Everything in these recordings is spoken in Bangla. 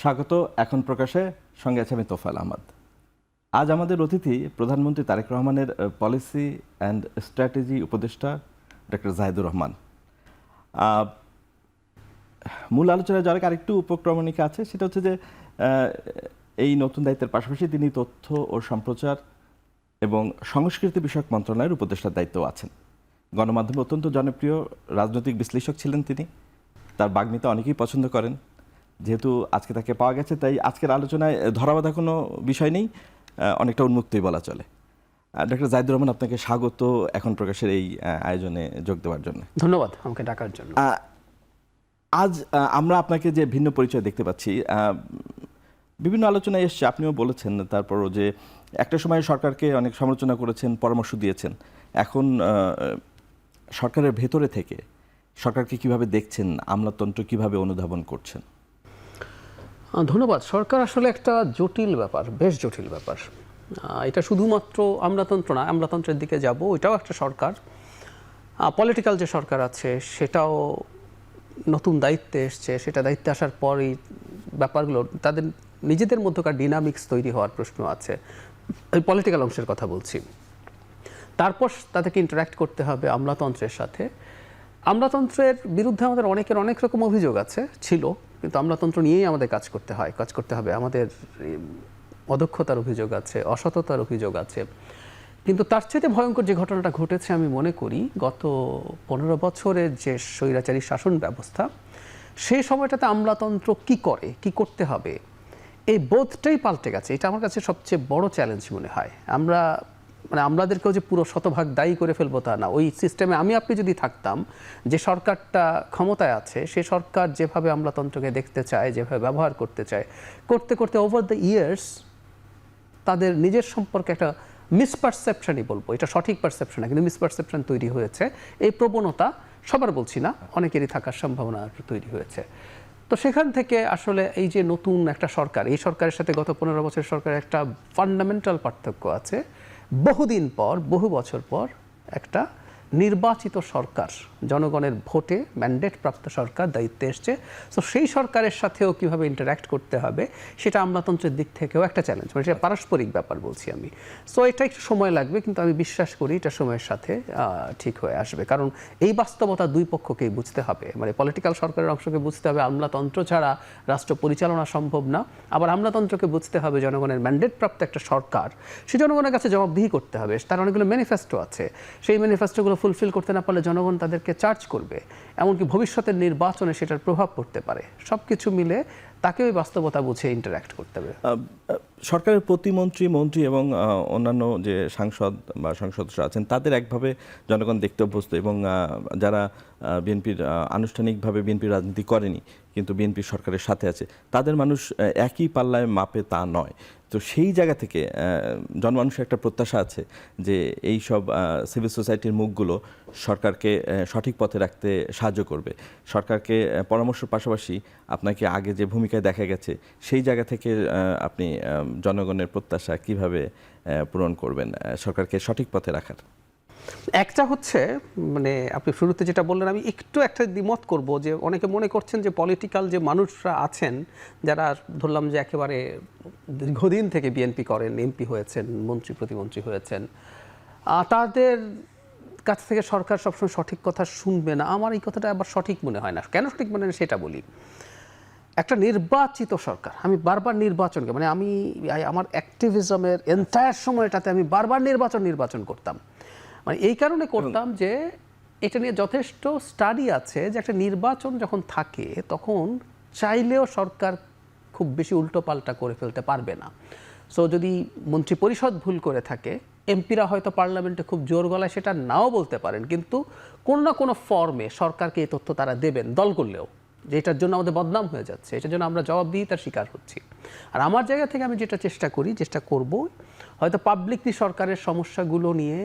স্বাগত এখন প্রকাশে, সঙ্গে আছে আমি তোফায়েল আহমদ। আজ আমাদের অতিথি প্রধানমন্ত্রী তারেক রহমানের পলিসি অ্যান্ড স্ট্র্যাটেজি উপদেষ্টা ডক্টর জাহিদুর রহমান। মূল আলোচনায় যারা আরেকটু উপক্রমণিকা আছে, সেটা হচ্ছে যে এই নতুন দায়িত্বের পাশাপাশি তিনি তথ্য ও সম্প্রচার এবং সংস্কৃতি বিষয়ক মন্ত্রণালয়ের উপদেষ্টার দায়িত্বও আছেন। গণমাধ্যমে অত্যন্ত জনপ্রিয় রাজনৈতিক বিশ্লেষক ছিলেন তিনি। তার বাগ্মিতা অনেকেই পছন্দ করেন। যেহেতু আজকে তাকে পাওয়া গেছে, তাই আজকের আলোচনায় ধরাবাঁধা কোনো বিষয় নেই, অনেকটা উন্মুক্তই বলা চলে। ডক্টর জাহিদুর রহমান, আপনাকে স্বাগত এখন প্রকাশের এই আয়োজনে যোগ দেওয়ার জন্য। ধন্যবাদ আমাকে ডাকার জন্য। আজ আমরা আপনাকে যে ভিন্ন পরিচয় দেখতে পাচ্ছি, বিভিন্ন আলোচনায় এসছে, আপনিও বলেছেন তারপরও যে একটা সময় সরকারকে অনেক সমালোচনা করেছেন, পরামর্শ দিয়েছেন। এখন সরকারের ভেতরে থেকে সরকারকে কিভাবে দেখছেন, আমলাতন্ত্র কিভাবে অনুধাবন করছেন? ধন্যবাদ। সরকার আসলে একটা জটিল ব্যাপার, বেশ জটিল ব্যাপার। এটা শুধুমাত্র আমলাতন্ত্র না, আমলাতন্ত্রের দিকে যাব, ওইটাও একটা সরকার। পলিটিক্যাল যে সরকার আছে সেটাও নতুন দায়িত্বে এসছে, সেটা দায়িত্বে আসার পরই ব্যাপারগুলো তাদের নিজেদের মধ্যকার ডিনামিক্স তৈরি হওয়ার প্রশ্ন আছে। এই পলিটিক্যাল অংশের কথা বলছি। তারপর তাদেরকে ইন্টারাক্ট করতে হবে আমলাতন্ত্রের সাথে। আমলাতন্ত্রের বিরুদ্ধে আমাদের অনেকের অনেক রকম অভিযোগ আছে, ছিল, কিন্তু আমলাতন্ত্র নিয়েই আমাদের কাজ করতে হবে। আমাদের অদক্ষতার অভিযোগ আছে, অসততার অভিযোগ আছে। কিন্তু তার চাইতে ভয়ঙ্কর যে ঘটনাটা ঘটেছে আমি মনে করি, গত 15 বছরের যে স্বৈরাচারী শাসন ব্যবস্থা, সেই সময়টাতে আমলাতন্ত্র কি করতে হবে, এই বোধটাই পাল্টে গেছে। এটা আমার কাছে সবচেয়ে বড় চ্যালেঞ্জ মনে হয়। আমরাদেরকেও যে পুরো শতভাগ দায়ী করে ফেলবো তা না। ওই সিস্টেমে আপনি যদি থাকতাম, যে সরকারটা ক্ষমতায় আছে, সে সরকার যেভাবে আমলাতন্ত্রকে দেখতে চায়, যেভাবে ব্যবহার করতে চায়, করতে করতে ওভার দ্য ইয়ার্স তাদের নিজের সম্পর্কে একটা মিসপারসেপশনই বলবো, এটা সঠিক পারসেপশন না, কিন্তু মিসপারসেপশন তৈরি হয়েছে। এই প্রবণতা সবার বলছি না, অনেকেরই থাকার সম্ভাবনা তৈরি হয়েছে। তো সেখান থেকে আসলে এই যে নতুন একটা সরকার, এই সরকারের সাথে গত 15 বছরের সরকারের একটা ফান্ডামেন্টাল পার্থক্য আছে। বহুদিন পর, বহু বছর পর একটা নির্বাচিত সরকার, জনগণের ভোটে ম্যান্ডেট প্রাপ্ত সরকার দায়িত্বে এসছে। তো সেই সরকারের সাথেও কিভাবে ইন্টারাক্ট করতে হবে, সেটা আমলাতন্ত্রের দিক থেকেও একটা চ্যালেঞ্জ, মানে সেটা পারস্পরিক ব্যাপার বলছি আমি। সো এটা একটু সময় লাগবে, কিন্তু আমি বিশ্বাস করি এটা সময়ের সাথে ঠিক হয়ে আসবে। কারণ এই বাস্তবতা দুই পক্ষকেই বুঝতে হবে, মানে পলিটিক্যাল সরকারের অংশকে বুঝতে হবে আমলাতন্ত্র ছাড়া রাষ্ট্র পরিচালনা সম্ভব না। আবার আমলাতন্ত্রকে বুঝতে হবে জনগণের ম্যান্ডেট প্রাপ্ত একটা সরকার, সে জনগণের কাছে জবাবদিহি করতে হবে। তার অনেকগুলো ম্যানিফেস্টো আছে, সেই ম্যানিফেস্টোগুলো ফুলফিল করতে না পারলে জনগণ তাদেরকে চার্জ করবে, এমনকি ভবিষ্যতের নির্বাচনে সেটার প্রভাব পড়তে পারে। সব কিছু মিলে তাকে ওই বাস্তবতা বুঝে ইন্টারাক্ট করতে হবে। সরকারের প্রতিমন্ত্রী, মন্ত্রী এবং অন্যান্য যে সাংসদ বা সংসদ সদস্য আছেন, তাদের একভাবে জনগণ দেখতে অভ্যস্ত, এবং যারা বিএনপির আনুষ্ঠানিকভাবে বিএনপির রাজনীতি করেনি কিন্তু বিএনপি সরকারের সাথে আছে, তাদের মানুষ একই পাল্লায় মাপে তা নয়। তো সেই জায়গা থেকে জনমানুষের একটা প্রত্যাশা আছে যে এই সব সিভিল সোসাইটির মুখগুলো সরকারকে সঠিক পথে রাখতে সাহায্য করবে। সরকারকে পরামর্শের পাশাপাশি আপনাকে আগে যে ভূমিকায় দেখা গেছে, সেই জায়গা থেকে আপনি জনগণের প্রত্যাশা কিভাবে পূরণ করবেন সরকারকে সঠিক পথে রাখার? একটা হচ্ছে, মানে আপনি শুরুতে যেটা বললেন, আমি একটু একটা দ্বিমত করব, যে অনেকে মনে করছেন যে পলিটিক্যাল যে মানুষরা আছেন, যারা ধরলাম যে একেবারে দীর্ঘদিন থেকে বিএনপি করেন, এমপি হয়েছেন, মন্ত্রী প্রতিমন্ত্রী হয়েছেন, তাদের কাছ থেকে সরকার সবসময় সঠিক কথা শুনবে না। আমার এই কথাটা আবার সঠিক মনে হয় না। কেন সঠিক মনে হয় সেটা বলি। একটা নির্বাচিত সরকার, আমি বারবার নির্বাচনকে, মানে আমি আমার অ্যাক্টিভিজমের এন্টায়ার সময়টাতে আমি বারবার নির্বাচন করতাম। মানে এই কারণে করতাম যে এটা নিয়ে যথেষ্ট স্টাডি আছে যে একটা নির্বাচন যখন থাকে তখন চাইলেও সরকার খুব বেশি উল্টোপাল্টা করে ফেলতে পারবে না। সো যদি মন্ত্রী পরিষদ ভুল করে থাকে, এমপিরা হয়তো পার্লামেন্টে খুব জোর গলায় সেটা নাও বলতে পারেন, কিন্তু কোনো না কোনো ফর্মে সরকারকে এই তথ্য তারা দেবেন, দল করলেও, যে এটার জন্য আমাদের বদনাম হয়ে যাচ্ছে, এটার জন্য আমরা জবাবদিহিতার শিকার হচ্ছি। আর আমার জায়গা থেকে আমি যেটা চেষ্টা করব, হয়তো পাবলিকলি সরকারের সমস্যাগুলো নিয়ে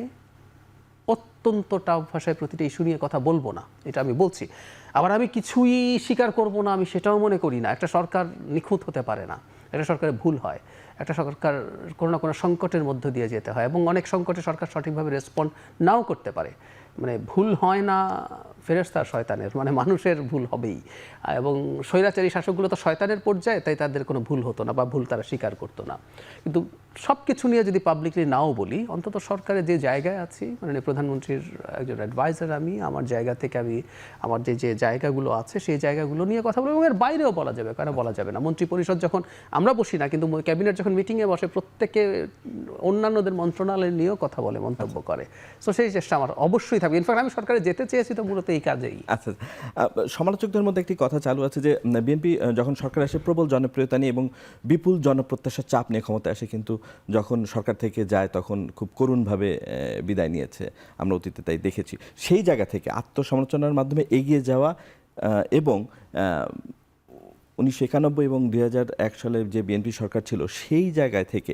অত্যন্ত টাফ ভাষায় প্রতিটা ইস্যু নিয়ে কথা বলবো না, এটা আমি বলছি। আবার আমি কিছুই স্বীকার করব না, আমি সেটাও মনে করি না। একটা সরকার নিখুঁত হতে পারে না, একটা সরকারের ভুল হয়, একটা সরকার কোনো না কোনো সংকটের মধ্য দিয়ে যেতে হয়, এবং অনেক সংকটে সরকার সঠিকভাবে রেসপন্ড নাও করতে পারে। মানে ভুল হয় না ফেরেশতা আর শয়তানের, মানে মানুষের ভুল হবেই। এবং স্বৈরাচারী শাসকগুলো তো শয়তানের পর্যায়ে, তাই তাদের কোনো ভুল হতো না বা ভুল তারা স্বীকার করতো না। কিন্তু সব কিছু নিয়ে যদি পাবলিকলি নাও বলি, অন্তত সরকারের যে জায়গায় আছি, মানে প্রধানমন্ত্রীর একজন অ্যাডভাইজার আমি, আমার জায়গা থেকে আমি আমার যে জায়গাগুলো আছে সেই জায়গাগুলো নিয়ে কথা বলবো, এবং এর বাইরেও বলা যাবে, কেন বলা যাবে না। মন্ত্রী পরিষদ যখন আমরা বসি না, কিন্তু ক্যাবিনেট যখন মিটিংয়ে বসে, প্রত্যেকে অন্যান্যদের মন্ত্রণালয় নিয়েও কথা বলে, মন্তব্য করে। সো সেই চেষ্টা আমার অবশ্যই থাকবে। ইনফ্যাক্ট আমি সরকারে যেতে চেয়েছি তো মূলত এই কাজেই। আচ্ছা, সমালোচকদের মধ্যে একটি কথা চালু আছে যে বিএনপি যখন সরকার আসে প্রবল জনপ্রিয়তা নিয়ে এবং বিপুল জনপ্রত্যাশার চাপ নিয়ে ক্ষমতা আসে, কিন্তু যখন সরকার থেকে যায় তখন খুব করুণভাবে বিদায় নিয়েছে, আমরা অতীতে তাই দেখেছি। সেই জায়গা থেকে আত্মসমালোচনার মাধ্যমে এগিয়ে যাওয়া এবং 1991 এবং 2001 সালে যে বিএনপি সরকার ছিল, সেই জায়গায় থেকে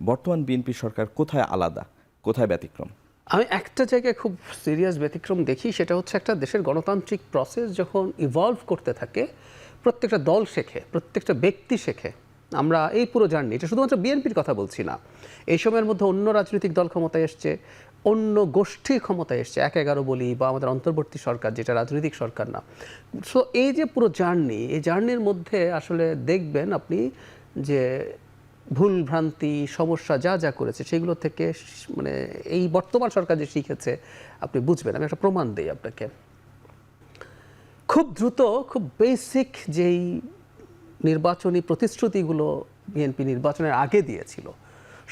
বর্তমান বিএনপি সরকার কোথায় আলাদা, কোথায় ব্যতিক্রম? আমি একটা জায়গায় খুব সিরিয়াস ব্যতিক্রম দেখি, সেটা হচ্ছে একটা দেশের গণতান্ত্রিক প্রসেস যখন ইভলভ করতে থাকে, প্রত্যেকটা দল শেখে, প্রত্যেকটা ব্যক্তি শেখে। আমরা এই পুরো জার্নি, এটা শুধুমাত্র বিএনপির কথা বলছি না, এই সময়ের মধ্যে অন্য রাজনৈতিক দল ক্ষমতায় এসছে, অন্য গোষ্ঠী ক্ষমতায় এসছে, 1-11 বলি বা আমাদের অন্তর্বর্তী সরকার যেটা রাজনৈতিক সরকার না। সো এই যে পুরো জার্নি, এই জার্নির মধ্যে আসলে দেখবেন আপনি যে ভুল ভ্রান্তি সমস্যা যা যা করেছে সেগুলো থেকে মানে এই বর্তমান সরকার যে শিখেছে আপনি বুঝবেন। আমি একটা প্রমাণ দিই আপনাকে। খুব দ্রুত, খুব বেসিক যেই নির্বাচনী প্রতিশ্রুতিগুলো বিএনপি নির্বাচনের আগে দিয়েছিল,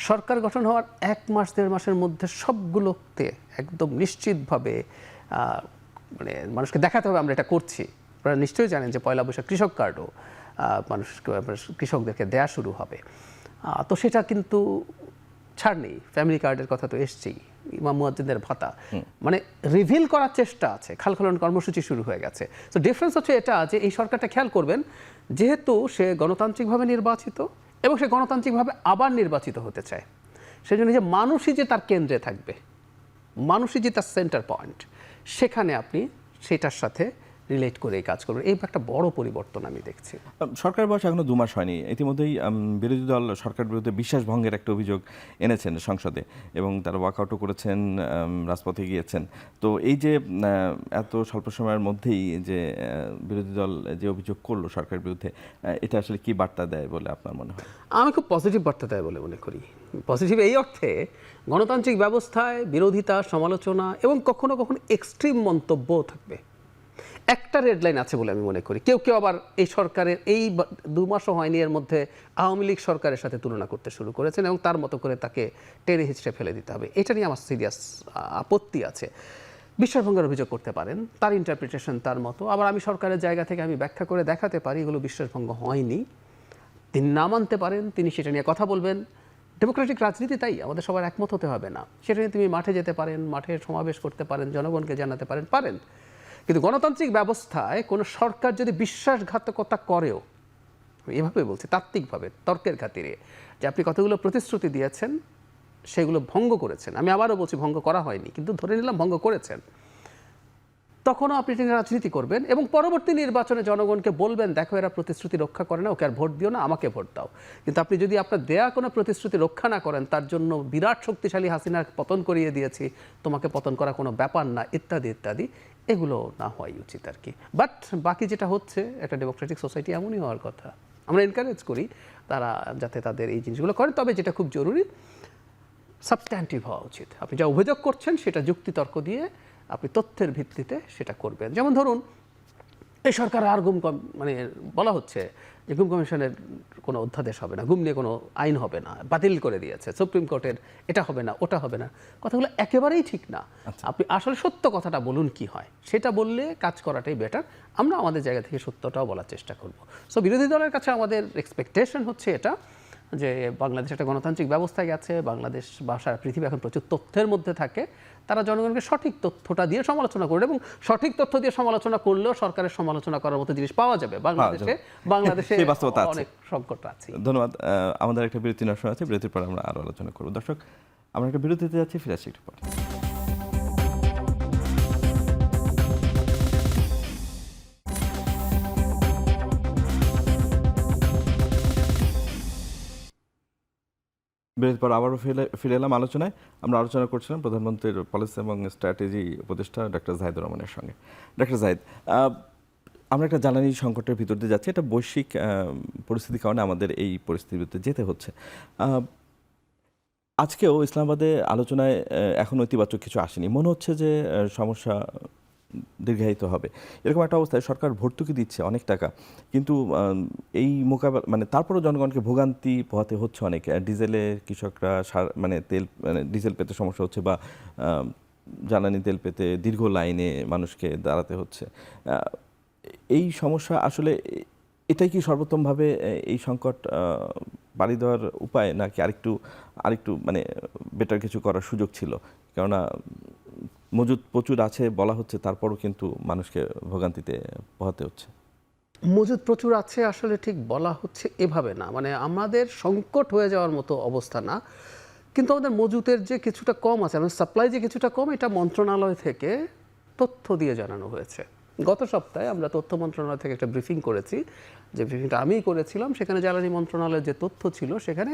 সরকার গঠন হওয়ার 1 মাস 1.5 মাসের মধ্যে সবগুলোতে একদম নিশ্চিতভাবে মানে মানুষকে দেখাতে হবে আমরা এটা করছি। আপনারা নিশ্চয়ই জানেন যে পয়লা বৈশাখ কৃষক কার্ডও কৃষকদেরকে দেয়া শুরু হবে। তো সেটা কিন্তু ছাড় নেই। ফ্যামিলি কার্ডের কথা তো এসছেই, ইমাম মুয়াজ্জিনদের ভাতা, মানে রিভিল করার চেষ্টা আছে, খালখলন কর্মসূচি শুরু হয়ে গেছে। তো ডিফারেন্স হচ্ছে এটা যে এই সরকারটা খেয়াল করবেন, যেহেতু সে গণতান্ত্রিকভাবে নির্বাচিত এবং সে গণতান্ত্রিকভাবে আবার নির্বাচিত হতে চায়, সেজন্য যে মানুষই যে তার কেন্দ্রে থাকবে, মানুষই যে তার সেন্টার পয়েন্ট, সেখানে আপনি সেটার সাথে রিলেট করে এই কাজ করবেন। এই একটা বড় পরিবর্তন আমি দেখছি। সরকার বয়স এখনো 2 মাস হয়নি, ইতিমধ্যেই বিরোধী দল সরকার বিরুদ্ধে বিশ্বাস ভঙ্গের একটা অভিযোগ এনেছেন সংসদে এবং তারা ওয়াকআউটও করেছেন, রাজপথে গিয়েছেন। তো এই যে এত স্বল্প সময়ের মধ্যেই যে বিরোধী দল যে অভিযোগ করলো সরকারের বিরুদ্ধে, এটা আসলে কি বার্তা দেয় বলে আপনার মনে হয়? আমি খুব পজিটিভ বার্তা দেয় বলে মনে করি। পজিটিভ এই অর্থে, গণতান্ত্রিক ব্যবস্থায় বিরোধিতা, সমালোচনা এবং কখনো কখনো এক্সট্রিম মন্তব্যও থাকবে। একটা রেড লাইন আছে বলে আমি মনে করি। কেউ কেউ আবার এই সরকারের এই 2 মাসও হয়নি এর মধ্যে আওয়ামী লীগ সরকারের সাথে তুলনা করতে শুরু করেছেন এবং তার মতো করে তাকে টেনে হিচড়ে ফেলে দিতে হবে। এটা নিয়ে আমার সিরিয়াস আপত্তি আছে। বিশ্বাসভঙ্গের অভিযোগ করতে পারেন, তার ইন্টারপ্রিটেশন তার মতো। আবার আমি সরকারের জায়গা থেকে আমি ব্যাখ্যা করে দেখাতে পারি এগুলো বিশ্বাসভঙ্গ হয়নি। তিনি না মানতে পারেন, তিনি সেটা নিয়ে কথা বলবেন। ডেমোক্রেটিক রাজনীতি তাই, আমাদের সবার একমত হতে হবে না। সেটা নিয়ে তুমি মাঠে যেতে পারেন, মাঠে সমাবেশ করতে পারেন, জনগণকে জানাতে পারেন। কিন্তু গণতান্ত্রিক ব্যবস্থায় কোনো সরকার যদি বিশ্বাসঘাতকতা করেও, এভাবে বলছি তাত্ত্বিকভাবে, তর্কের খাতিরে, যে আপনি কতগুলো প্রতিশ্রুতি দিয়েছেন সেগুলো ভঙ্গ করেছেন, আমি আবারও বলছি ভঙ্গ করা হয়নি, কিন্তু ধরে নিলাম ভঙ্গ করেছেন, তখনও আপনি রাজনীতি করবেন এবং পরবর্তী নির্বাচনে জনগণকে বলবেন, দেখো এরা প্রতিশ্রুতি রক্ষা করে না, ওকে আর ভোট দিও না, আমাকে ভোট দাও। কিন্তু আপনি যদি আপনার দেয়া কোনো প্রতিশ্রুতি রক্ষা না করেন, তার জন্য বিরাট শক্তিশালী হাসিনার পতন করিয়ে দিয়েছি, তোমাকে পতন করা কোনো ব্যাপার না, ইত্যাদি ইত্যাদি, এগুলো না হওয়াই উচিত আর কি। বাট বাকি যেটা হচ্ছে, একটা ডেমোক্রেটিক সোসাইটি এমনই হওয়ার কথা। আমরা এনকারেজ করি তারা যাতে তাদের এই জিনিসগুলো করেন, তবে যেটা খুব জরুরি, সাবস্ট্যান্টিভ হওয়া উচিত। আপনি যা অভিযোগ করছেন সেটা যুক্তিতর্ক দিয়ে আপনি তথ্যের ভিত্তিতে সেটা করবেন। যেমন ধরুন, এই সরকার আর মানে বলা হচ্ছে যে গুম কমিশনের কোনো অধ্যাদেশ হবে না, গুম নিয়ে কোনো আইন হবে না, বাতিল করে দিয়েছে সুপ্রিম কোর্টের, এটা হবে না, ওটা হবে না। কথাগুলো একেবারেই ঠিক না। আপনি আসলে সত্য কথাটা বলুন কি হয়, সেটা বললে কাজ করাটাই বেটার। আমরা আমাদের জায়গা থেকে সত্যটাও বলার চেষ্টা করব। সো বিরোধী দলের কাছে আমাদের এক্সপেকটেশন হচ্ছে এটা, যে বাংলাদেশ একটা গণতান্ত্রিক ব্যবস্থায় গেছে, বাংলাদেশ বা সারা পৃথিবী এখন প্রচুর তথ্যের মধ্যে থাকে, তারা জনগণকে সঠিক তথ্যটা দিয়ে সমালোচনা করবে এবং সঠিক তথ্য দিয়ে সমালোচনা করলেও সরকারের সমালোচনা করার মতো জিনিস পাওয়া যাবে। বাংলাদেশে অনেক সংকট আছে। ধন্যবাদ। আমাদের একটা বিরতি নেওয়ার সময় আছে, বিরতির পর আমরা আরো আলোচনা করব। দর্শক, আমরা একটা বিরতিতে যাচ্ছি, ফিরে আসছি একটু পর। বিরতির পর আবারও ফিরে এলাম আলোচনায়। আমরা আলোচনা করছিলাম প্রধানমন্ত্রীর পলিসি এবং স্ট্র্যাটেজি উপদেষ্টা ডক্টর জাহিদুর রহমানের সঙ্গে। ডক্টর জাহিদ, আমরা একটা জ্বালানি সংকটের ভিতর দিয়ে যাচ্ছি, এটা বৈশ্বিক পরিস্থিতির কারণে আমাদের এই পরিস্থিতির ভিতরে যেতে হচ্ছে। আজকেও ইসলামাবাদে আলোচনায় এখন ইতিবাচক কিছু আসেনি, মনে হচ্ছে যে সমস্যা দীর্ঘায়িত হবে। এরকম একটা অবস্থায় সরকার ভর্তুকি দিচ্ছে অনেক টাকা, কিন্তু এই মোকাবেলা মানে তারপরেও জনগণকে ভোগান্তি পোহাতে হচ্ছে অনেক। ডিজেলে কৃষকরা মানে তেল মানে ডিজেল পেতে সমস্যা হচ্ছে, বা জ্বালানি তেল পেতে দীর্ঘ লাইনে মানুষকে দাঁড়াতে হচ্ছে। এই সমস্যা আসলে এটাই কি সর্বোত্তমভাবে এই সংকট বাড়ি দেওয়ার উপায়, নাকি আরেকটু মানে বেটার কিছু করার সুযোগ ছিল? কেননা মজুদ প্রচুর আছে বলা হচ্ছে, তারপরও কিন্তু মানুষকে ভোগান্তিতে পোহাতে হচ্ছে। মজুদ প্রচুর আছে আসলে ঠিক বলা হচ্ছে এভাবে না, মানে আমাদের সংকট হয়ে যাওয়ার মতো অবস্থা না, কিন্তু আমাদের মজুদের যে কিছুটা কম আছে, আমাদের সাপ্লাই যে কিছুটা কম, এটা মন্ত্রণালয় থেকে তথ্য দিয়ে জানানো হয়েছে। গত সপ্তাহে আমরা তথ্য মন্ত্রণালয় থেকে একটা ব্রিফিং করেছি, যে ব্রিফিংটা আমিই করেছিলাম। সেখানে জ্বালানি মন্ত্রণালয়ের যে তথ্য ছিল, সেখানে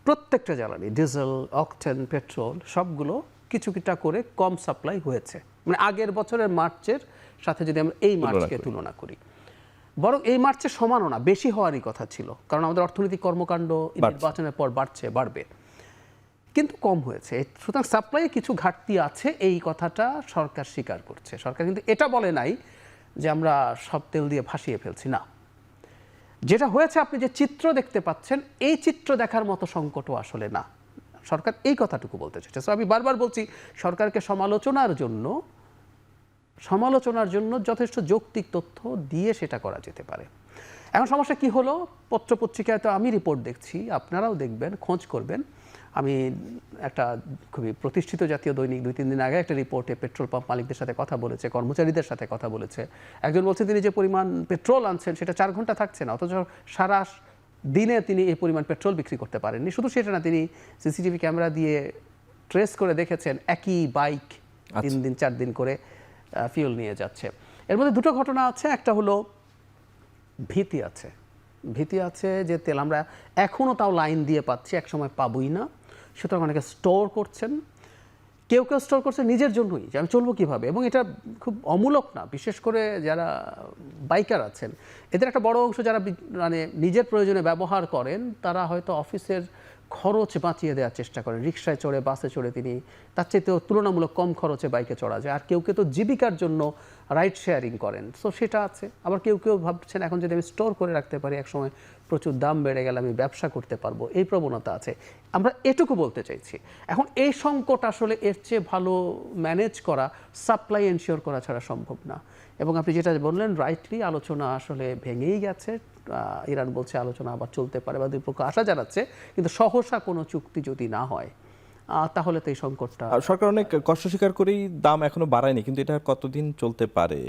প্রত্যেকটা জ্বালানি, ডিজেল, অকটেন, পেট্রোল, সবগুলো কিছুটা করে কম সাপ্লাই হয়েছে। মানে আগের বছরের মার্চের সাথে যদি আমরা এই মার্চকে তুলনা করি, বরং এই মার্চে সমানও না, বেশি হওয়ারই কথা ছিল, কারণ আমাদের অর্থনৈতিক কর্মকাণ্ড নির্বাচনের পর বাড়বে, কিন্তু কম হয়েছে। সুতরাং সাপ্লাইয়ে কিছু ঘাটতি আছে, এই কথাটা সরকার স্বীকার করছে। সরকার কিন্তু এটা বলে নাই যে আমরা সব তেল দিয়ে ভাসিয়ে ফেলছি, না। যেটা হয়েছে, আপনি যে চিত্র দেখতে পাচ্ছেন, এই চিত্র দেখার মতো সংকটও আসলে না। সরকার এই কথাটুকু বলতে চাইছে। আমি বারবার বলছি, সরকারকে সমালোচনার জন্য যথেষ্ট যৌক্তিক তথ্য দিয়ে সেটা করা যেতে পারে। এখন সমস্যা কি হলো, পত্রপত্রিকায় তো আমি রিপোর্ট দেখছি, আপনারাও দেখবেন, খোঁজ করবেন। আমি একটা খুবই প্রতিষ্ঠিত জাতীয় দৈনিক 2-3 দিন আগে একটা রিপোর্টে পেট্রোল পাম্প মালিকদের সাথে কথা বলেছে, কর্মচারীদের সাথে কথা বলেছে। একজন বলছে তিনি যে পরিমাণ পেট্রোল আনছেন সেটা 4 ঘন্টা থাকছে না, অথচ সারা দিনে তিনি এই পরিমাণ পেট্রোল বিক্রি করতে পারেননি। শুধু সেটা না, তিনি সিসিটিভি ক্যামেরা দিয়ে ট্রেস করে দেখেছেন একই বাইক 3 দিন 4 দিন করে ফিউল নিয়ে যাচ্ছে। এর মধ্যে দুটো ঘটনা আছে। একটা হলো ভীতি আছে যে তেল আমরা এখনও তাও লাইন দিয়ে পাচ্ছি, একসময় পাবই না। সুতরাং অনেকে স্টোর করছেন, কেউ স্টোর করছে নিজের জন্যই, যে আমি চলবো কীভাবে। এবং এটা খুব অমূলক না, বিশেষ করে যারা বাইকার আছেন, এদের একটা বড় অংশ যারা মানে নিজের প্রয়োজনে ব্যবহার করেন, তারা হয়তো অফিসের খরচ বাঁচিয়ে দেওয়ার চেষ্টা করেন। রিক্সায় চড়ে, বাসে চড়ে তিনি তার চাইতেও তুলনামূলক কম খরচে বাইকে চড়া যায়। আর কেউ তো জীবিকার জন্য রাইড শেয়ারিং করেন, সো সেটা আছে। আবার কেউ ভাবছেন এখন যদি আমি স্টোর করে রাখতে পারি, একসময় প্রচুর দাম বেড়ে গেলে আমি ব্যবসা করতে পারবো, এই প্রবণতা আছে। আমরা এটুকু বলতে চাইছি। এখন এই সংকট আসলে এর চেয়ে ভালো ম্যানেজ করা, সাপ্লাই এনশিওর করা ছাড়া সম্ভব না। এবং আপনি যেটা বললেন রাইটলি, আলোচনা আসলে ভেঙেই গেছে। ইরান বলছে আলোচনা আবার চলতে পারে, বা দুই পক্ষ আশা জানাচ্ছে, কিন্তু সহসা কোনো চুক্তি যদি না হয়, তাহলে তো এই সংকটটা। সরকার অনেক কষ্ট স্বীকার করেই দাম এখনো বাড়ায়নি, কিন্তু এটা কতদিন চলতে পারে?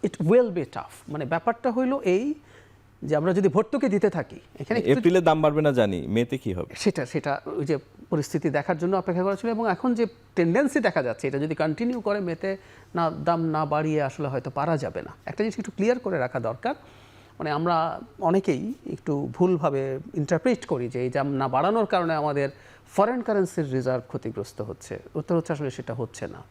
It will be tough. মানে ব্যাপারটা হইলো এই, যে আমরা যদি ভর্তুকি দিতে থাকি, এখানে এপ্রিলে দাম বাড়বে না জানি, মেতে কি হবে সেটা ওই যে পরিস্থিতি দেখার জন্য অপেক্ষা করা ছিল। এবং এখন যে টেন্ডেন্সি দেখা যাচ্ছে, এটা যদি কন্টিনিউ করে, মেতে না দাম না বাড়িয়ে আসলে হয়তো পারা যাবে না। একটা জিনিস একটু ক্লিয়ার করে রাখা দরকার, মানে আমরা অনেকেই একটু ভুলভাবে ইন্টারপ্রেট করি যে এই দাম না বাড়ানোর কারণে আমাদের ফরেন কারেন্সির রিজার্ভ ক্ষতিগ্রস্ত হচ্ছে। উত্তর হচ্ছে আসলে সেটা হচ্ছে না।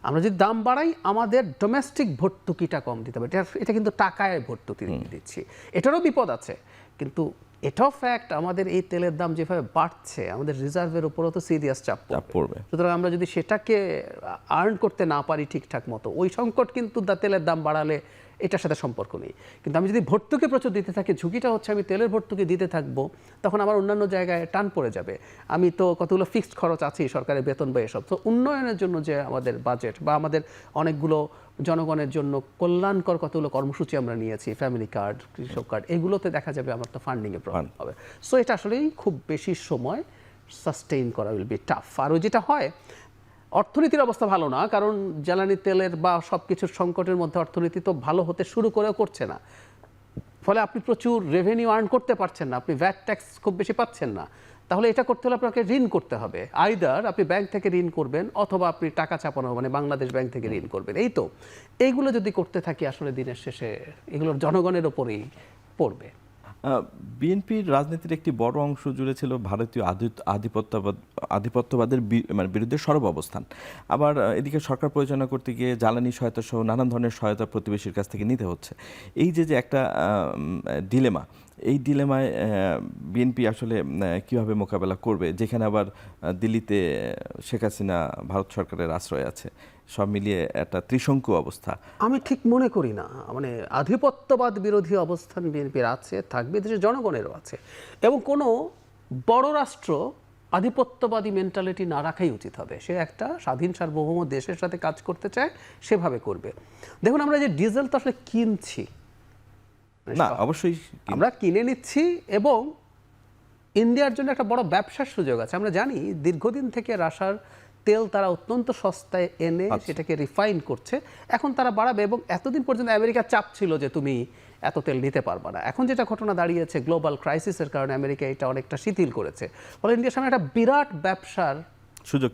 আমরা যদি দাম বাড়াই, আমাদের ডোমেস্টিক ভর্তুকিটা কম দিতে হবে। এটা কিন্তু টাকায় ভর্তুকি দিচ্ছি, এটারও বিপদ আছে। কিন্তু এটাও ফ্যাক্ট, আমাদের এই তেলের দাম যেভাবে বাড়ছে, আমাদের রিজার্ভের উপরও তো সিরিয়াস চাপ পড়বে। সুতরাং আমরা যদি সেটাকে আর্ন করতে না পারি ঠিকঠাক মতো, ওই সংকট কিন্তু তেলের দাম বাড়ালে এটার সাথে সম্পর্ক নেই। কিন্তু আমি যদি ভর্তুকি প্রচুর দিতে থাকি, ঝুঁকিটা হচ্ছে আমি তেলের ভর্তুকি দিতে থাকবো, তখন আমার অন্যান্য জায়গায় টান পড়ে যাবে। আমি তো কতগুলো ফিক্সড খরচ আছেই, সরকারের বেতন বা এসব। তো উন্নয়নের জন্য যে আমাদের বাজেট, বা আমাদের অনেকগুলো জনগণের জন্য কল্যাণকর কতগুলো কর্মসূচি আমরা নিয়েছি, ফ্যামিলি কার্ড, কৃষক কার্ড, এগুলোতে দেখা যাবে আমার তো ফান্ডিংয়ে প্রবলেম হবে। সো এটা আসলেই খুব বেশি সময় সাস্টেইন করা উইল বি টাফ। আর ওই যেটা হয়, অর্থনীতির অবস্থা ভালো না, কারণ জ্বালানি তেলের বা সব কিছুর সংকটের মধ্যে অর্থনীতি তো ভালো হতে শুরু করেও করছে না। ফলে আপনি প্রচুর রেভিনিউ আর্ন করতে পারছেন না, আপনি ভ্যাট ট্যাক্স খুব বেশি পাচ্ছেন না। তাহলে এটা করতে হলে আপনাকে ঋণ করতে হবে। আইদার আপনি ব্যাংক থেকে ঋণ করবেন, অথবা আপনি টাকা চাপানো, মানে বাংলাদেশ ব্যাংক থেকে ঋণ করবেন। এইগুলো যদি করতে থাকি, আসলে দিনের শেষে এগুলোর জনগণের ওপরেই পড়বে। বিএনপির রাজনীতির একটি বড় অংশ জুড়ে ছিল ভারতীয় আধিপত্যবাদের মানে বিরুদ্ধে সরব অবস্থান। আবার এদিকে সরকার পরিচালনা করতে গিয়ে জ্বালানি সহায়তা সহ নানান ধরনের সহায়তা প্রতিবেশীর কাছ থেকে নিতে হচ্ছে। এই যে একটা ডিলেমা, এই ডিলেমায় বিএনপি আসলে কিভাবে মোকাবেলা করবে, যেখানে আবার দিল্লিতে শেখ হাসিনা ভারত সরকারের আশ্রয় আছে, সব মিলিয়ে একটা ত্রিশঙ্কু অবস্থা। আমি ঠিক মনে করি না, মানে আধিপত্যবাদ বিরোধী অবস্থান বিএনপির আছে, থাকবে, দেশের জনগণেরও আছে, এবং কোনো বড় রাষ্ট্র আধিপত্যবাদী মেন্টালিটি না রাখাই উচিত হবে। সে একটা স্বাধীন সার্বভৌম দেশের সাথে কাজ করতে চায়, সেভাবে করবে। দেখুন, আমরা যে ডিজেল তো আসলে কিনছি না, অবশ্যই আমরা কিনে নিচ্ছি, এবং ইন্ডিয়ার জন্য একটা বড় ব্যবসার সুযোগ আছে। আমরা জানি দীর্ঘদিন থেকে রাশার তেল তারা অত্যন্ত সস্তায় এনে সেটাকে রিফাইন করছে, এখন তারা বাড়াবে। এবং এতদিন পর্যন্ত আমেরিকা চাপ ছিল যে তুমি এত তেল নিতে পারবা না। এখন যেটা ঘটনা দাঁড়িয়েছে, গ্লোবাল ক্রাইসিসের কারণে আমেরিকা এটা অনেকটা শিথিল করেছে, ফলে ইন্ডিয়ার সামনে একটা বিরাট ব্যবসার সুযোগ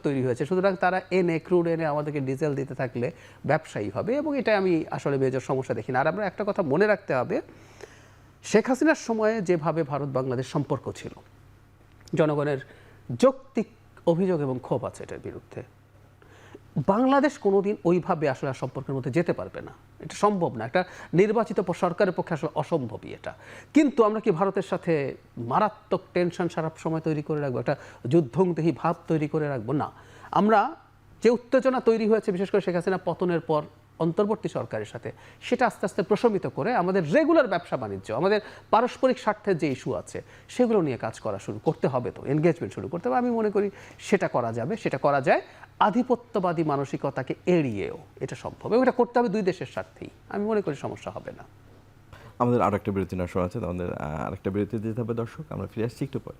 তৈরি হয়েছে। সুতরাং তারা ক্রুড এনে আমাদেরকে ডিজেল দিতে থাকলে ব্যবসায়ী হবে, এবং এটা আমি আসলে মেজর সমস্যা দেখি না। আর আমরা একটা কথা মনে রাখতে হবে, শেখ হাসিনার সময়ে যেভাবে ভারত বাংলাদেশ সম্পর্ক ছিল, জনগণের যৌক্তিক অভিযোগ এবং ক্ষোভ আছে এটার বিরুদ্ধে। বাংলাদেশ কোনোদিন ওইভাবে আসলে সম্পর্কের মধ্যে যেতে পারবে না, এটা সম্ভব না। একটা নির্বাচিত সরকারের পক্ষে আসলে অসম্ভবই এটা। কিন্তু আমরা কি ভারতের সাথে মারাত্মক টেনশন সারা সময় তৈরি করে রাখবো, একটা যুদ্ধংদেহী ভাব তৈরি করে রাখবো? না, আমরা যে উত্তেজনা তৈরি হয়েছে বিশেষ করে শেখ হাসিনা পতনের পর অন্তর্বর্তী সরকারের সাথে, সেটা আস্তে আস্তে প্রশমিত করে আমাদের রেগুলার ব্যবসা বাণিজ্য, আমাদের পারস্পরিক স্বার্থের যে ইস্যু আছে, সেগুলো নিয়ে কাজ করা শুরু করতে হবে, তো এনগেজমেন্ট শুরু করতে হবে। আমি মনে করি সেটা করা যাবে, সেটা করা যায় আধিপত্যবাদী মানসিকতাকে এড়িয়েও, এটা সম্ভব, এবং এটা করতে হবে দুই দেশের স্বার্থেই। আমি মনে করি সমস্যা হবে না। আমাদের আরো একটা বিরতি নেওয়ার সময় আছে, আমাদের আরেকটা বিরতি দিতে হবে। দর্শক, আমরা ফিরে আসছি একটু পরে।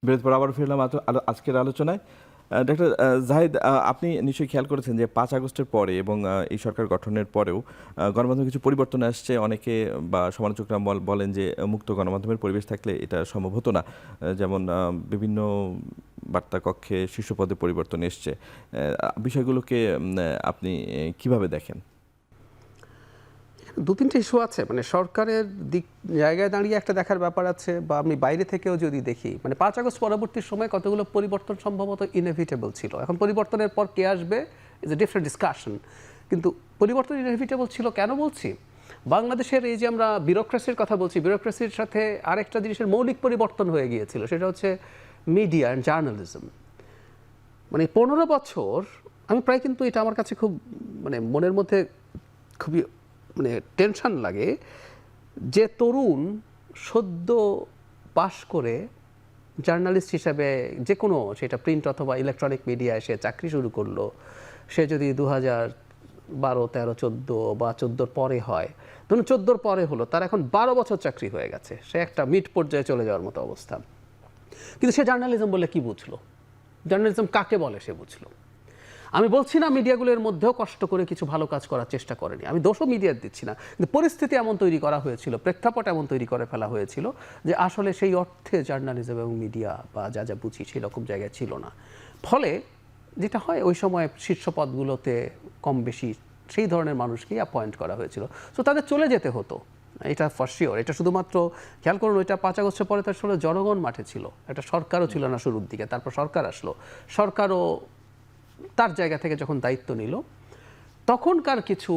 বিরতি পর আবার ফিরলাম আজকের আলোচনায়। ডক্টর জাহিদ, আপনি নিশ্চয়ই খেয়াল করেছেন যে 5 আগস্টের পরে এবং এই সরকার গঠনের পরেও গণমাধ্যমে কিছু পরিবর্তন আসছে। অনেকে বা সমালোচকরা বলেন যে মুক্ত গণমাধ্যমের পরিবেশ থাকলে এটা সম্ভব হতো না। যেমন বিভিন্ন বার্তা কক্ষে শীর্ষ পদে পরিবর্তন এসছে। বিষয়গুলোকে আপনি কিভাবে দেখেন? দু তিনটে ইস্যু আছে, মানে সরকারের জায়গায় দাঁড়িয়ে একটা দেখার ব্যাপার আছে, বা আমি বাইরে থেকেও যদি দেখি, মানে 5 আগস্ট পরবর্তী সময় কতগুলো পরিবর্তন সম্ভবত ইনএভিটেবল ছিল। এখন পরিবর্তনের পর কে আসবে ইজ এ ডিফারেন্ট ডিসকাশন, কিন্তু পরিবর্তন ইনএভিটেবল ছিল। কেন বলছি? বাংলাদেশের এই যে আমরা বিউরোক্রেসির কথা বলছি, বিউরোক্রেসির সাথে আরেকটা জিনিসের মৌলিক পরিবর্তন হয়ে গিয়েছিল, সেটা হচ্ছে মিডিয়া অ্যান্ড জার্নালিজম। মানে 15 বছর আমি প্রায়, কিন্তু এটা আমার কাছে খুব মানে মনের মধ্যে খুবই মানে টেনশন লাগে, যে তরুণ সদ্য পাশ করে জার্নালিস্ট হিসাবে যে কোনো, সেটা প্রিন্ট অথবা ইলেকট্রনিক মিডিয়ায় সে চাকরি শুরু করলো, সে যদি 2012, 13, 14 বা 14 পরে হয়, ধরুন 14 পরে হলো, তার এখন 12 বছর চাকরি হয়ে গেছে, সে একটা মিড পর্যায়ে চলে যাওয়ার মতো অবস্থা। কিন্তু সে জার্নালিজম বলে কি বুঝলো? জার্নালিজম কাকে বলে সে বুঝলো? আমি বলছি না মিডিয়াগুলোর মধ্যেও কষ্ট করে কিছু ভালো কাজ করার চেষ্টা করেনি, আমি দোষও মিডিয়ার দিচ্ছি না, কিন্তু পরিস্থিতি এমন তৈরি করা হয়েছিল, প্রেক্ষাপট এমন তৈরি করে ফেলা হয়েছিল যে আসলে সেই অর্থে জার্নালিজম এবং মিডিয়া বা যা যা বুঝি সেই রকম জায়গায় ছিল না। ফলে যেটা হয়, ওই সময় শীর্ষ পদগুলোতে কম বেশি সেই ধরনের মানুষকেই অ্যাপয়েন্ট করা হয়েছিল, তো তাদের চলে যেতে হতো, এটা ফর শিওর। এটা শুধুমাত্র খেয়াল করুন, ওইটা 5 আগস্টের পরে তার আসলে জনগণ মাঠে ছিল, একটা সরকারও ছিল না শুরুর দিকে, তারপর সরকার আসলো, সরকারও তার জায়গা থেকে যখন দায়িত্ব নিল, তখনকার কিছু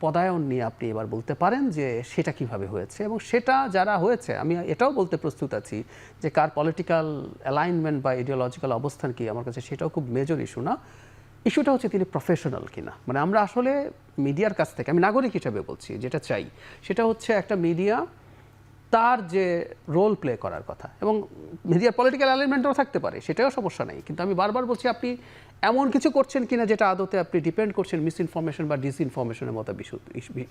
পদায়ন নিয়ে আপনি এবার বলতে পারেন যে সেটা কিভাবে হয়েছে, এবং সেটা যারা হয়েছে, আমি এটাও বলতে প্রস্তুত আছি যে কার পলিটিক্যাল অ্যালাইনমেন্ট বা ইডিওলজিক্যাল অবস্থান কি, আমার কাছে সেটাও খুব মেজর ইস্যু না। ইস্যুটা হচ্ছে তিনি প্রফেশনাল কিনা। মানে আমরা আসলে মিডিয়ার কাছ থেকে, আমি নাগরিক হিসেবে বলছি, যেটা চাই সেটা হচ্ছে একটা মিডিয়া তার যে রোল প্লে করার কথা, এবং মিডিয়ার পলিটিক্যাল অ্যালাইনমেন্টও থাকতে পারে, সেটাও সমস্যা নেই, কিন্তু আমি বারবার বলছি আপনি এমন কিছু করছেন কিনা যেটা আদতে আপনি ডিপেন্ড করছেন মিস ইনফরমেশন বা ডিসইনফরমেশনের মতো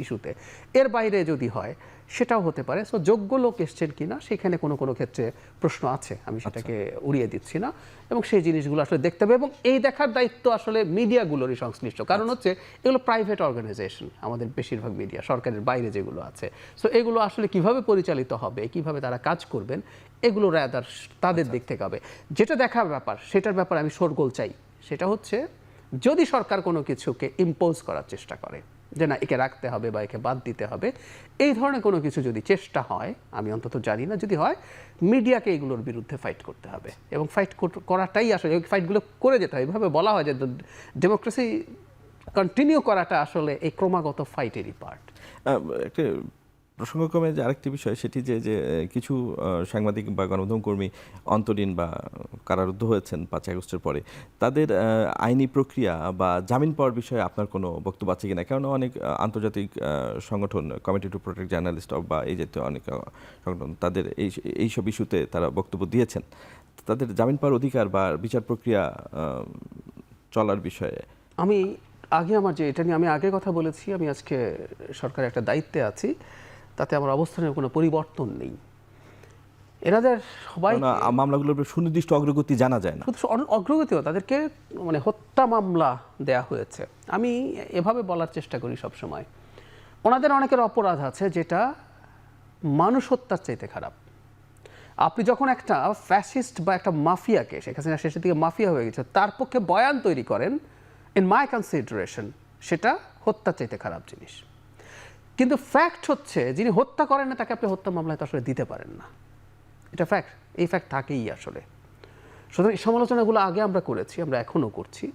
ইস্যুতে, এর বাইরে যদি হয় সেটাও হতে পারে। সো যোগ্য লোক এসছেন কিনা সেখানে কোনো কোনো ক্ষেত্রে প্রশ্ন আছে, আমি সেটাকে উড়িয়ে দিচ্ছি না, এবং সেই জিনিসগুলো আসলে দেখতে হবে, এবং এই দেখার দায়িত্ব আসলে মিডিয়াগুলোরই সংশ্লিষ্ট। কারণ হচ্ছে এগুলো প্রাইভেট অর্গানাইজেশন, আমাদের বেশিরভাগ মিডিয়া সরকারের বাইরে যেগুলো আছে। সো এগুলো আসলে কিভাবে পরিচালিত হবে, কিভাবে তারা কাজ করবেন, এগুলো রাদার তাদের দিক থেকে হবে। যেটা দেখার ব্যাপার, সেটার ব্যাপারে আমি শোরগোল চাই। সেটা হচ্ছে যদি সরকার কোনো কিছুকে ইম্পোজ করার চেষ্টা করে যে না একে রাখতে হবে বা একে বাদ দিতে হবে, এই ধরনের কোনো কিছু যদি চেষ্টা হয়, আমি অন্তত জানি না, যদি হয় মিডিয়াকে এগুলোর বিরুদ্ধে ফাইট করতে হবে, এবং ফাইট করাটাই আসলে ওই ফাইটগুলো করে যেতে হয়। এভাবে বলা হয় যে ডেমোক্রেসি কন্টিনিউ করাটা আসলে এই ক্রমাগত ফাইটেরই পার্ট। একটা প্রসঙ্গক্রমে যে আরেকটি বিষয়, সেটি যে কিছু সাংবাদিক বা গণমাধ্যম কর্মী অন্তরীণ বা কারারুদ্ধ হয়েছেন 5 আগস্টের পরে, তাদের আইনি প্রক্রিয়া বা জামিন পাওয়ার বিষয়ে আপনার কোনো বক্তব্য আছে কিনা? কারণ অনেক আন্তর্জাতিক সংগঠন, কমিটি টু প্রোটেক্ট জার্নালিস্ট বা এই জাতীয় অনেক সংগঠন, তাদের এইসব ইস্যুতে তারা বক্তব্য দিয়েছেন। তাদের জামিন পাওয়ার অধিকার বা বিচার প্রক্রিয়া চলার বিষয়ে আমি আগে আমার যে এটা নিয়ে আমি আগে কথা বলেছি, আমি আজকে সরকারের একটা দায়িত্বে আছি, তাতে আমার অবস্থানের কোনো পরিবর্তন নেই। এনাদের সবাই মামলাগুলোর সুনির্দিষ্ট অগ্রগতি জানা যায় না, শুধু অগ্রগতিও তাদেরকে মানে হত্যা মামলা দেয়া হয়েছে। আমি এভাবে বলার চেষ্টা করি সবসময়, ওনাদের অনেকের অপরাধ আছে যেটা মানুষ হত্যার চাইতে খারাপ। আপনি যখন একটা ফ্যাসিস্ট বা একটা মাফিয়াকে, শেখ হাসিনা শেষের দিকে মাফিয়া হয়ে গেছে, তার পক্ষে বয়ান তৈরি করেন, ইন মাই কনসিডারেশন সেটা হত্যার চাইতে খারাপ জিনিস। কিন্তু ফ্যাক্ট হচ্ছে যিনি হত্যা করেন না তাকে আপনি হত্যা মামলায় তো আসলে দিতে পারেন না, এটা ফ্যাক্ট। এই ফ্যাক্ট থাকেই আসলে। সুতরাং এই সমালোচনাগুলো আগে আমরা করেছি, আমরা এখনও করছি।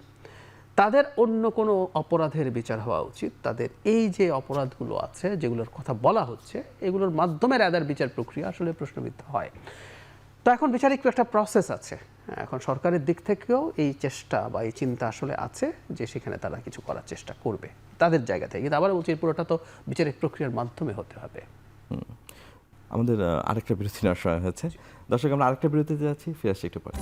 তাদের অন্য কোনো অপরাধের বিচার হওয়া উচিত। তাদের এই যে অপরাধগুলো আছে যেগুলোর কথা বলা হচ্ছে, এগুলোর মাধ্যমে রাদার বিচার প্রক্রিয়া আসলে প্রশ্নবিদ্ধ হয়। তো এখন বিচারিক একটা প্রসেস আছে, এখন সরকারের দিক থেকেও এই চেষ্টা বা এই চিন্তা আসলে আছে যে সেখানে তারা কিছু করার চেষ্টা করবে তাদের জায়গা থেকে। কিন্তু আবার বলছি পুরোটা তো বিচারিক প্রক্রিয়ার মাধ্যমে হতে হবে। আমাদের আরেকটা বিরতি নেওয়ার সময় হয়েছে। দর্শক, আমরা আরেকটা বিরতিতে যাচ্ছি, ফিরে আসছি একটু পরে।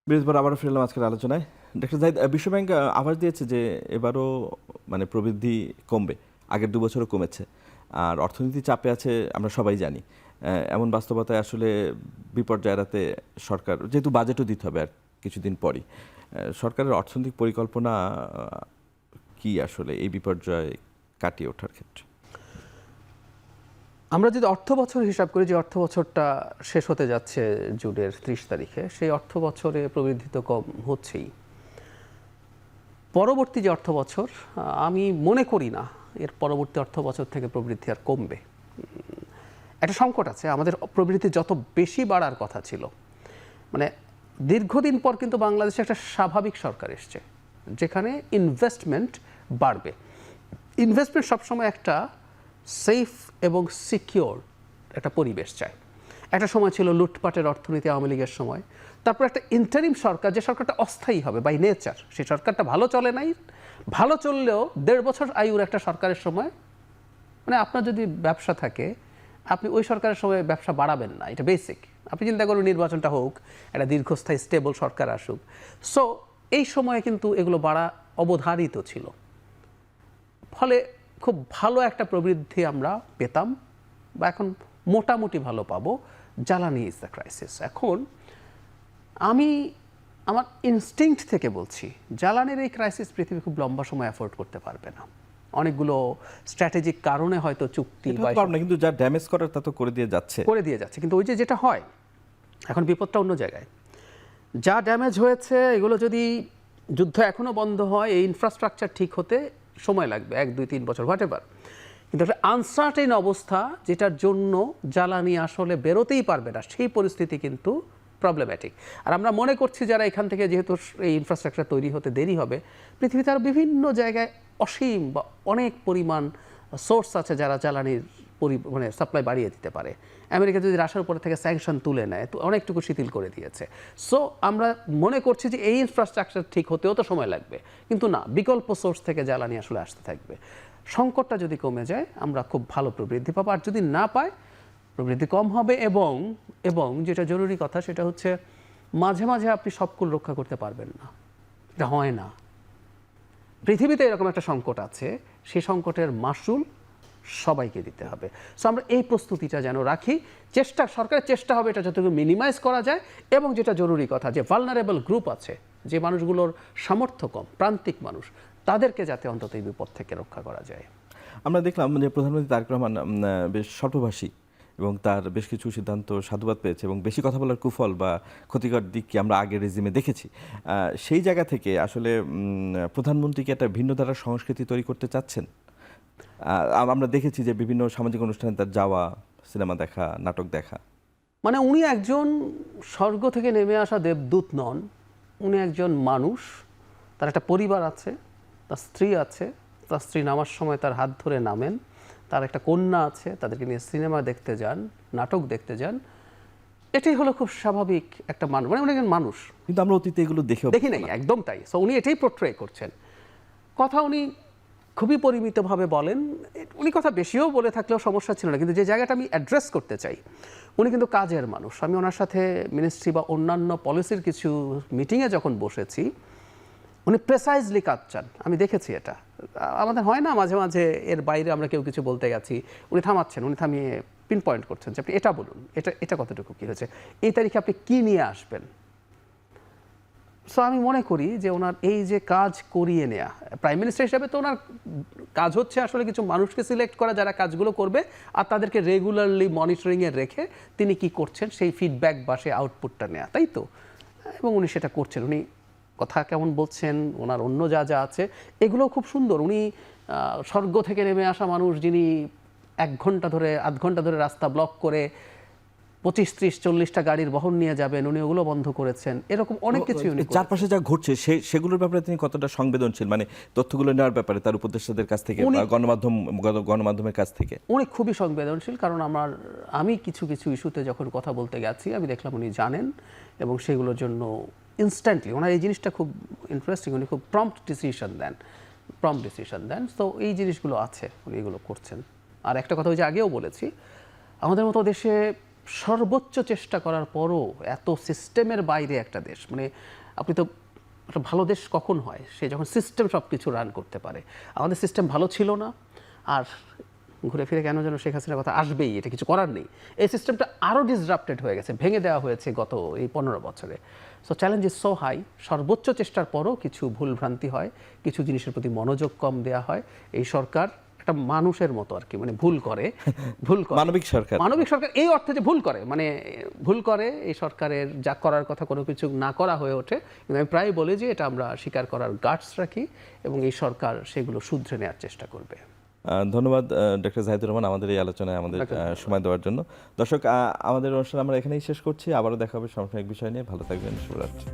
বৃহস্পতিবার আবারও ফিরলাম আজকের আলোচনায়। ডক্টর জাহিদ, বিশ্বব্যাংক আভাস দিয়েছে যে এবারও মানে প্রবৃদ্ধি কমবে, আগের 2 বছরও কমেছে, আর অর্থনীতি চাপে আছে আমরা সবাই জানি। এমন বাস্তবতায় আসলে বিপর্যয় এড়াতে সরকার, যেহেতু বাজেটও দিতে হবে আর কিছুদিন পরই, সরকারের অর্থনৈতিক পরিকল্পনা কি আসলে এই বিপর্যয় কাটিয়ে ওঠার ক্ষেত্রে? আমরা যদি অর্থ বছর হিসাব করি, যে অর্থ বছরটা শেষ হতে যাচ্ছে জুনের 30 তারিখে, সেই অর্থ বছরে প্রবৃদ্ধি তো কম হচ্ছেই। পরবর্তী যে অর্থ বছর, আমি মনে করি না এর পরবর্তী অর্থ বছর থেকে প্রবৃদ্ধি আর কমবে। একটা সংকট আছে, আমাদের প্রবৃদ্ধি যত বেশি বাড়ার কথা ছিল, মানে দীর্ঘদিন পর কিন্তু বাংলাদেশে একটা স্বাভাবিক সরকার এসছে যেখানে ইনভেস্টমেন্ট বাড়বে। ইনভেস্টমেন্ট সবসময় একটা সেফ এবং সিকিওর একটা পরিবেশ চায়। একটা সময় ছিল লুটপাটের অর্থনীতি আওয়ামী লীগের সময়, তারপর একটা ইন্টারিম সরকার, যে সরকারটা অস্থায়ী হবে বাই নেচার, সেই সরকারটা ভালো চলে নাই, ভালো চললেও 1.5 বছর আয়ুর একটা সরকারের সময়, মানে আপনার যদি ব্যবসা থাকে আপনি ওই সরকারের সময় ব্যবসা বাড়াবেন না, এটা বেসিক। আপনি চিন্তা করুন নির্বাচনটা হোক, একটা দীর্ঘস্থায়ী স্টেবল সরকার আসুক। সো এই সময়ে কিন্তু এগুলো বাড়া অবধারিত ছিল, ফলে খুব ভালো একটা প্রবৃদ্ধি আমরা পেতাম, বা এখন মোটামুটি ভালো পাবো। জ্বালানি ইজ দ্য ক্রাইসিস। এখন আমি আমার ইনস্টিংক্ট থেকে বলছি, জ্বালানির এই ক্রাইসিস পৃথিবী খুব লম্বা সময় অ্যাফোর্ড করতে পারবে না। অনেকগুলো স্ট্র্যাটেজিক কারণে হয়তো চুক্তি না, কিন্তু যা ড্যামেজ করার তা তো করে দিয়ে যাচ্ছে, কিন্তু ওই যেটা হয় এখন বিপদটা অন্য জায়গায়। যা ড্যামেজ হয়েছে এগুলো যদি যুদ্ধ এখনো বন্ধ হয়, এই ইনফ্রাস্ট্রাকচার ঠিক হতে সময় লাগবে 1, 2, 3 বছর, হোয়াটএভার। কিন্তু একটা আনসার্টেন অবস্থা, যেটার জন্য জ্বালানি আসলে বেরোতেই পারবে না, সেই পরিস্থিতি কিন্তু প্রবলেম্যাটিক। আর আমরা মনে করছি যারা এখান থেকে, যেহেতু এই ইনফ্রাস্ট্রাকচার তৈরি হতে দেরি হবে, পৃথিবীতে আরও বিভিন্ন জায়গায় অসীম বা অনেক পরিমাণ সোর্স আছে যারা জ্বালানির মানে সাপ্লাই বাড়িয়ে দিতে পারে। আমেরিকা যদি রাশিয়ার উপর থেকে স্যাংশন তুলে নেয় তো অনেকটুকু শিথিল করে দিয়েছে। সো আমরা মনে করছি যে এই ইনফ্রাস্ট্রাকচার ঠিক হতেও তো সময় লাগবে, কিন্তু না, বিকল্প সোর্স থেকে জ্বালানি আসলে আসতে থাকবে। সংকটটা যদি কমে যায় আমরা খুব ভালো প্রবৃদ্ধি পাবো, আর যদি না পায় প্রবৃদ্ধি কম হবে। এবং এবং যেটা জরুরি কথা সেটা হচ্ছে মাঝে মাঝে আপনি সব কুল রক্ষা করতে পারবেন না, এটা হয় না। পৃথিবীতে এরকম একটা সংকট আছে, সেই সংকটের মাসুল সবাইকে দিতে হবে। সো আমরা এই প্রস্তুতিটা যেন রাখি, সরকারের চেষ্টা হবে এটা যতটুকু মিনিমাইজ করা যায়। এবং যেটা জরুরি কথা, যে ভালনারেবল গ্রুপ আছে, যে মানুষগুলোর সামর্থ্য কম, প্রান্তিক মানুষ, তাদেরকে যাতে অন্তত এই বিপদ থেকে রক্ষা করা যায়। আমরা দেখলাম যে প্রধানমন্ত্রী তারেক রহমান বেশ স্বল্পভাষী এবং তার বেশ কিছু সিদ্ধান্ত সাধুবাদ পেয়েছে এবং বেশি কথা বলার কুফল বা ক্ষতিকর দিককে আমরা আগের রেজিমে দেখেছি। সেই জায়গা থেকে আসলে প্রধানমন্ত্রীকে একটা ভিন্ন ধারার সংস্কৃতি তৈরি করতে চাচ্ছেন। আমরা দেখেছি যে বিভিন্ন সামাজিক অনুষ্ঠানে তার যাওয়া, সিনেমা দেখা, নাটক দেখা। মানে উনি একজন স্বর্গ থেকে নেমে আসা দেবদূত নন, উনি একজন মানুষ, তার একটা পরিবার আছে, তার স্ত্রী আছে, তার স্ত্রী নামার সময় তার হাত ধরে নামেন, তার একটা কন্যা আছে, তাদেরকে নিয়ে সিনেমা দেখতে যান, নাটক দেখতে যান। এটাই হলো খুব স্বাভাবিক একটা মানুষ, মানে উনি একজন মানুষ। কিন্তু আমরা অতীতে এগুলো দেখি নাই, একদম তাই। সো উনি এটাই পোর্ট্রে করছেন। কথা উনি খুবই পরিমিতভাবে বলেন, উনি কথা বেশিও বলে থাকলেও সমস্যা ছিল না, কিন্তু যে জায়গাটা আমি অ্যাড্রেস করতে চাই, উনি কিন্তু কাজের মানুষ। আমি ওনার সাথে মিনিস্ট্রি বা অন্যান্য পলিসির কিছু মিটিংয়ে যখন বসেছি, উনি প্রেসাইজলি কাজ চান, আমি দেখেছি এটা। আমাদের হয় না মাঝে মাঝে এর বাইরে আমরা কেউ কিছু বলতে গেছি, উনি থামাচ্ছেন, উনি থামিয়ে পিন পয়েন্ট করছেন যে আপনি এটা বলুন, এটা কতটুকু কী হয়েছে, এই তারিখে আপনি কী নিয়ে আসবেন। সো আমি মনে করি যে ওনার এই যে কাজ করিয়ে নেওয়া, প্রাইম মিনিস্টার হিসাবে তো ওনার কাজ হচ্ছে আসলে কিছু মানুষকে সিলেক্ট করা যারা কাজগুলো করবে, আর তাদেরকে রেগুলারলি মনিটরিংয়ে রেখে তিনি কি করছেন সেই ফিডব্যাক বা সেই আউটপুটটা নেওয়া, তাই তো? এবং উনি সেটা করছেন। উনি কথা কেমন বলছেন, ওনার অন্য যা যা আছে এগুলো খুব সুন্দর। উনি স্বর্গ থেকে নেমে আসা মানুষ, যিনি 1 ঘন্টা ধরে 0.5 ঘন্টা ধরে রাস্তা ব্লক করে 25, 30, 40টা গাড়ির বহন নিয়ে যাবেন, উনি ওগুলো বন্ধ করেছেন। এরকম অনেক কিছু চারপাশে যা ঘটছে সেগুলোর ব্যাপারে তিনি কতটা সংবেদনশীল, মানে তথ্যগুলো নেওয়ার ব্যাপারে তার উপদেষ্টাদের কাছ থেকে বা গণমাধ্যমের কাছ থেকে? উনি খুবই সংবেদনশীল, কারণ আমি কিছু কিছু ইস্যুতে যখন কথা বলতে গেছি আমি দেখলাম উনি জানেন এবং সেগুলোর জন্য ইনস্ট্যান্টলি ওনার এই জিনিসটা খুব ইন্টারেস্টিং, উনি খুব প্রম্পট ডিসিশন দেন। তো এই জিনিসগুলো আছে, উনি এগুলো করছেন। আর একটা কথা ওই যে আগেও বলেছি, আমাদের মতো দেশে সর্বোচ্চ চেষ্টা করার পরও এত সিস্টেমের বাইরে একটা দেশ, মানে আপনি তো একটা ভালো দেশ কখন হয়, সে যখন সিস্টেম সব কিছু রান করতে পারে। আমাদের সিস্টেম ভালো ছিল না, আর ঘুরে ফিরে কেন যেন শেখ হাসিনার কথা আসবেই, এটা কিছু করার নেই। এই সিস্টেমটা আরও ডিসরাপ্টেড হয়ে গেছে, ভেঙে দেওয়া হয়েছে গত এই 15 বছরে। So challenge is so high, সর্বোচ্চ চেষ্টার পরও কিছু ভুলভ্রান্তি হয়, কিছু জিনিসের প্রতি মনোযোগ কম দেওয়া হয়। এই সরকার একটা মানুষের মতো আর কি, মানে ভুল করে মানবিক সরকার এই অর্থে যে ভুল করে এই সরকারের যা করার কথা কোনো কিছু না করা হয়ে ওঠে। কিন্তু আমি প্রায় বলি যে এটা আমরা স্বীকার করার গাটস রাখি এবং এই সরকার সেগুলো শুধরে নেওয়ার চেষ্টা করবে। ধন্যবাদ ডক্টর জাহিদুর রহমান আমাদের এই আলোচনায় আমাদের সময় দেওয়ার জন্য। দর্শক, আমাদের অনুষ্ঠান আমরা এখানেই শেষ করছি। আবারও দেখা হবে সাময়িক বিষয় নিয়ে। ভালো থাকবেন, শুভরাত্রি।